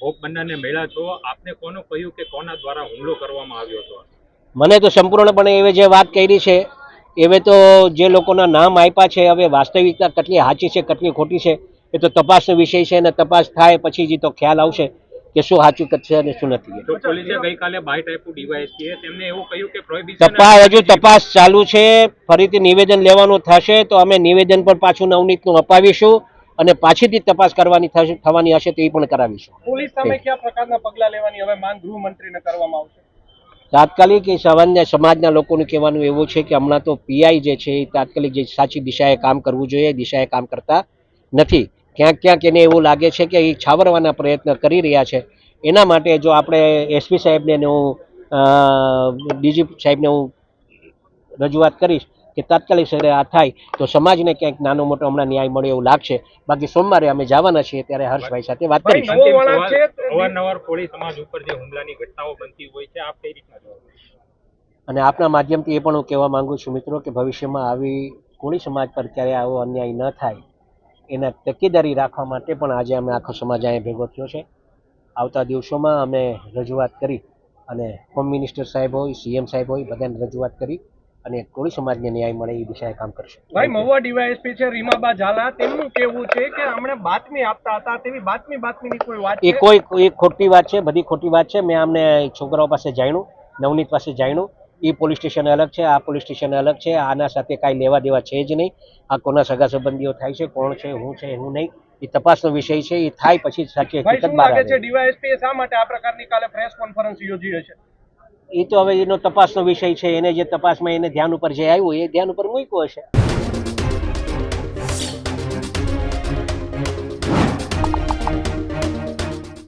ભોગ બનનારને મળ્યા છો, આપને કોનું કહ્યું કે કોના દ્વારા હુમલો કરવામાં આવ્યો હતો? મને તો સંપૂર્ણપણે એવે જે વાત કરી છે એવે તો જે લોકોના નામ આપ્યા છે, હવે વાસ્તવિકતા કેટલી સાચી છે કેટલી ખોટી છે એ તો તપાસનો વિષય છે, અને તપાસ થાય પછી જ તો ખ્યાલ આવશે કે શું સાચું છે અને શું નથી. તો પોલીસે ગઈકાલે બાઇટ આપ્યું ડીવાયએસપીએ, તેમને એવું કહ્યું કે પ્રોહિબિશન હજુ તપાસ ચાલુ છે, ફરીથી નિવેદન લેવાનું થશે તો અમે નિવેદન પણ પાછું નવનીતનું અપાવીશું અને પાછીથી તપાસ કરવાની થવાની હશે તો એ પણ કરાવીશું. પોલીસ સામે કયા પ્રકારના પગલા લેવાની હવે માંગ ગૃહમંત્રીને કરવામાં આવશે? તાત્કાલિક એ સામાન્ય સમાજના લોકોનું કહેવાનું એવું છે કે હમણાં તો પીઆઈ જે છે એ તાત્કાલિક જે સાચી દિશાએ કામ કરવું જોઈએ દિશાએ કામ કરતા નથી. ક્યાંક ક્યાંક એને એવું લાગે છે કે એ છાવરવાના પ્રયત્ન કરી રહ્યા છે. એના માટે જો આપણે એસપી સાહેબને હું ડીજીપી સાહેબને હું રજૂઆત કરીશ કે તાત્કાલિક સરે આ થાય તો સમાજને ક્યાંક નાનો મોટો હમણાં ન્યાય મળે એવું લાગશે. બાકી સોમવારે અમે જવાના છીએ ત્યારે હર્ષભાઈ સાથે વાત કરીશું. અવારનવાર કોળી સમાજ ઉપર જે હુમલાની ઘટનાઓ બનતી હોય છે, આપ કઈ રીતના જોવો? અને આપના માધ્યમથી એ પણ હું કહેવા માંગુ છું મિત્રો કે ભવિષ્યમાં આવી કોળી સમાજ પર ક્યારે આવો અન્યાય ન થાય એના તકેદારી રાખવા માટે પણ આજે અમે આખો સમાજ અહીંયા ભેગો થયો છે. આવતા દિવસોમાં અમે રજૂઆત કરી અને હોમ મિનિસ્ટર સાહેબ હોય સીએમ સાહેબ હોય બધાને રજૂઆત કરી અને કોળી સમાજને ન્યાય મળે એ દિશાએ કામ કરશે. ભાઈ મહુવા ડીવાયએસપી છે રીમાબા ઝાલા, તેમનું કહેવું છે કે હમણાં બાતમી આપતા હતા તેવી બાતમીની કોઈ વાત એ કોઈ ખોટી વાત છે, બધી ખોટી વાત છે. મેં અમને છોકરાઓ પાસે જાણ્યું, નવનીત પાસે જાણ્યું. એ પોલીસ સ્ટેશન અલગ છે, આ પોલીસ સ્ટેશન અલગ છે. આના સાથે કાંઈ લેવા દેવા છે જ નહીં. આ કોના સગા સંબંધીઓ થાય છે, કોણ છે, હું છે, હું નહીં, એ તપાસનો વિષય છે. એ થાય પછી સાચી હકીકત બહાર આવે. ડીવાયએસપી શા માટે આ પ્રકારની કાલે પ્રેસ કોન્ફરન્સ યોજી હશે? એ તો હવે એનો તપાસનો વિષય છે. એને જે તપાસમાં એને ધ્યાન ઉપર જે આવ્યું એ ધ્યાન ઉપર મૂક્યો હશે.